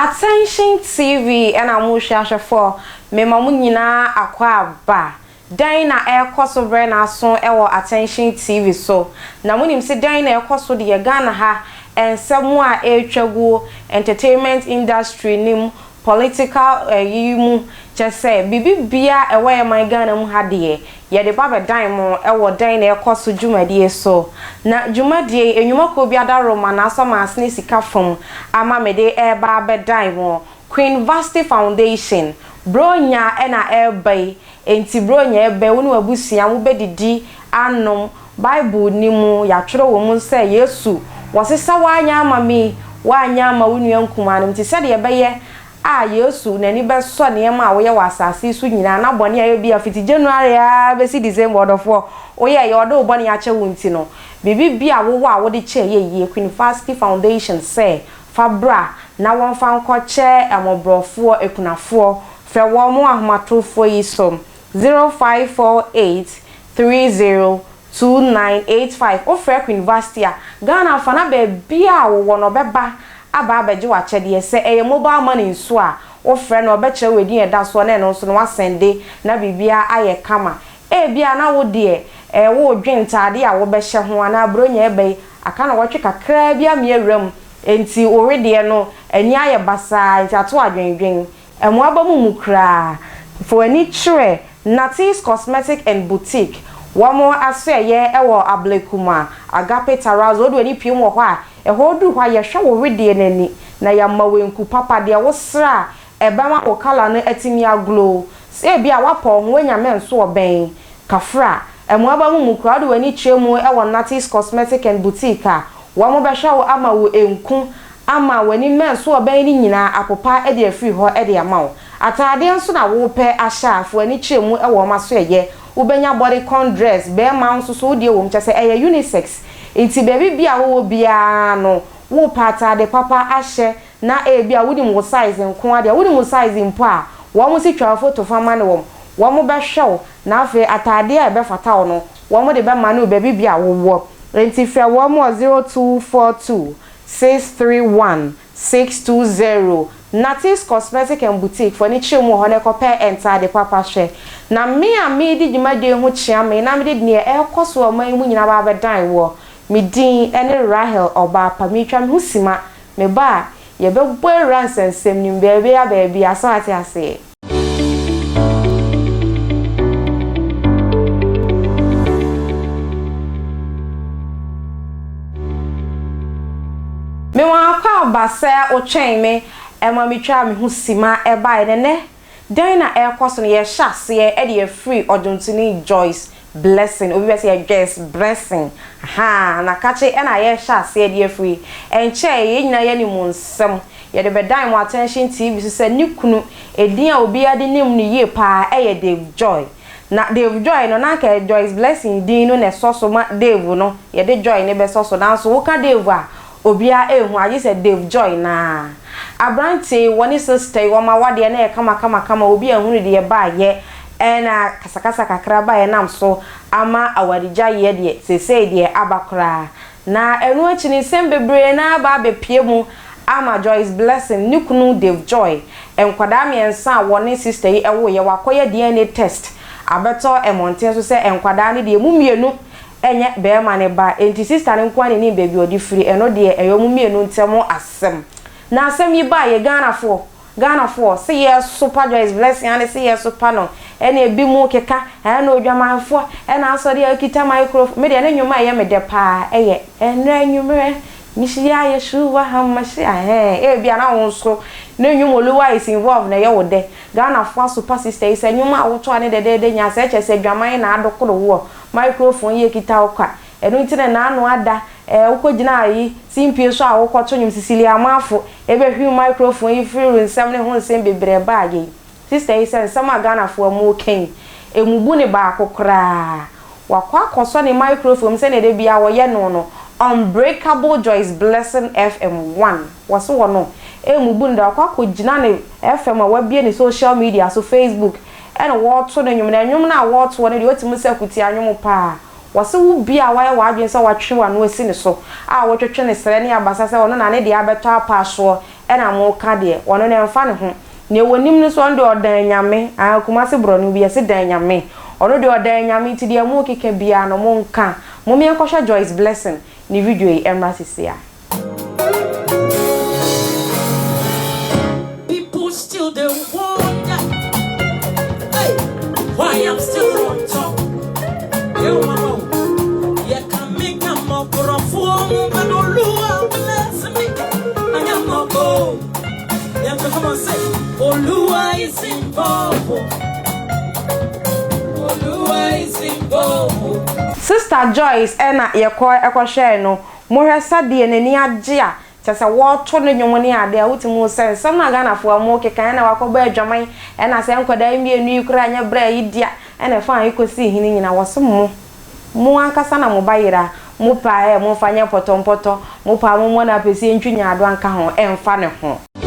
Attention TV and amusha for me mamunyina akwa ba dan na ekoso bre na so ewo Attention TV so na munim se dan na ekoso de Ghana ha ensemu a etwagu entertainment industry nim political yimu chese bibibia ewo e man Ghana mu ha de ye de baba dan mo ewo dan na ekoso dwumadie so na dwumadie enwuma ko biada roma na so ma asne sika fom ama mede e ba be dan mo Queen Vasti Foundation bronya ena ebe enti bronya ebe wonu abusia mu bedidi anom Bible ni mu ya tworo wo mu se Yesu wosesa wanya amami wanya ama wonu yankumanum ti se de ebeye a Yesu nani be so ne ma wo ye wasase su nyina na bone ya bi afiti January a be si December odofo oye ye odo bone ya che wonti no bibibia wo a wo de che ye Queen Vasti Foundation say fabra na won fa nkoche amobrofo ekunafo fe wo mo ahomatofo yi so 0548302985 ofre Queen Vasti a Ghana fa na be bia wo no beba aba abeje wa chede se eye mobile money nso a ofre na obeche wedi eda so na no so no wasende na bibia aye kama bia na wo de wo dwentade a wo behye ho ana bronya ebe aka na wotwe kakra bia me awram enti orede no ani aye basa enti ato adwendwen emu abamu mukra for any chere Natis Cosmetic and Boutique wamo aseye ewo ablekuma agape taraz odu ani piem wo a ehodu hwa ye hwe wo rede nani na ya mawenku papa de wo sra ebama wo kala no atimi aglo se bia wapo ho nyame nso oben kafra emu abamu mukra odu ani chemu ewo Natis Cosmetic and Boutique a wamo be hwa wo ama wo enku ama wani menso oben ni nyina apopa e de afiri ho e de amawo atade nso na wo pe ahyaafo ani chemu ewo maso eye ubenya bodycon dress be ma nso so de wo mchese eye unisex enti baby bia wo bia no wo patade papa ahye na bia wodi mo size nko ade wodi mo size mpo a wo mo si twa photo fama ne wo mo be hwew na afi atade a be fata wo no wo mo de be ma no baby bia wo enti fe wo mo 0242631620 Natis Cosmetic and Boutique for ni chemu ho ne kope enter the papa share na me a me di djumade ho chia me na me di ne ekoso o man mu nyina ba bedan wo me din ene Rahel oba pa me twa me husima me ba ye be boy ransensem nim bebe ya bebe aso ate ase me wa kwa base o twen me ema mi twa me husima e ba ne dan na ekoso no ye hyase e de free oduntini Joyce Blessing obi be say Joyce Blessing ha na kache e na ye hyase e de free enche ye nyina ye ni munsem ye de bedan mo Attention TV so say nikunu edin a obi ade nim ni ye pa e ye Dave Joy na Dave Joy no na ka Joyce Blessing din no ne soso ma Dave no ye de Joy ne be soso dan so wo ka Dave a obi a ehu ayi say Dave Joy na Abrante woni sister wo ma wade na e kama obi ahunu de ba ye na kasakasa kakra ba ye nam so ama awadija ye de sesei de abakra na enu achi ni sembebre na ba bepie mu ama Joyce Blessing nikunu Dave Joy enkwada miensa woni sister yi ewo ye wakoye DNA test abeto emonten so se enkwada ne de mu mienu enye be ma ne ba enti sister ne nkwa ne ni baby odi free eno de eyo mu mienu ntemo asem na asem yi ba ye Ghana for say yes Super Joyce Blessing and say yes super no ene ebi mu keka na odwamanfo na asori akita microphone me de na nwuma ye me de pa eye enra nwumre mishia ye shuwa hamashia bia na wonso na nwumoluwa is involved na ye wo de Ghana for super sister is nwuma awoto ane de nya se chese dwaman na adokoro wo microphone ye kita okwa enu ntine na anu ada ukogina yi simpie so a wokoto nyum Cecilia Amafo ebe hwi microphone yi free nsam ne ho nsem bebre baage sister yi sen sama Ghana fo mu ken emubu ne ba akokra wakwa koso ne microphone se ne de bia wo ye no Unbreakable Joyce Blessing FM1 waso wo no emubu nda wakwa kogina ne FM a wabie ne social media so Facebook ene wo to ne nyum na wo to ne de otimu sekuti anwum pa wase wo bia wa adwen se watwe wa no asi ne so a wotwetwe ne sere ne abasa se wono na ne de abeto apa so e na mo ka de wono ne mfa ne ho ne wonim ne so ndo odan nyame akuma se bro no bia se dan nyame ono de odan nyame ti de mo keke bia no mo nka mo me enkohwa Joyce Blessing ni video yi emra sisia. People still don't wonder why I'm still on top. You know, you can make a more perform, but Olua bless me. I am not go. You have to come and say, Olua is involved. Olua is involved. Sister Joyce ena yeko share no mo hwesa de nani age a tese wo to no nwomo ne ade a wutimu se sam na Ghana fo mo keka na wakoba adwaman ena se enkoda mienu ikura anya bra yidia ena fa ikosi hini nyina woso mo ankasa na mo bayira mo pa mo fanya potompoto mo pa mo na pesi ntwinya ado anka ho emfa ne ho.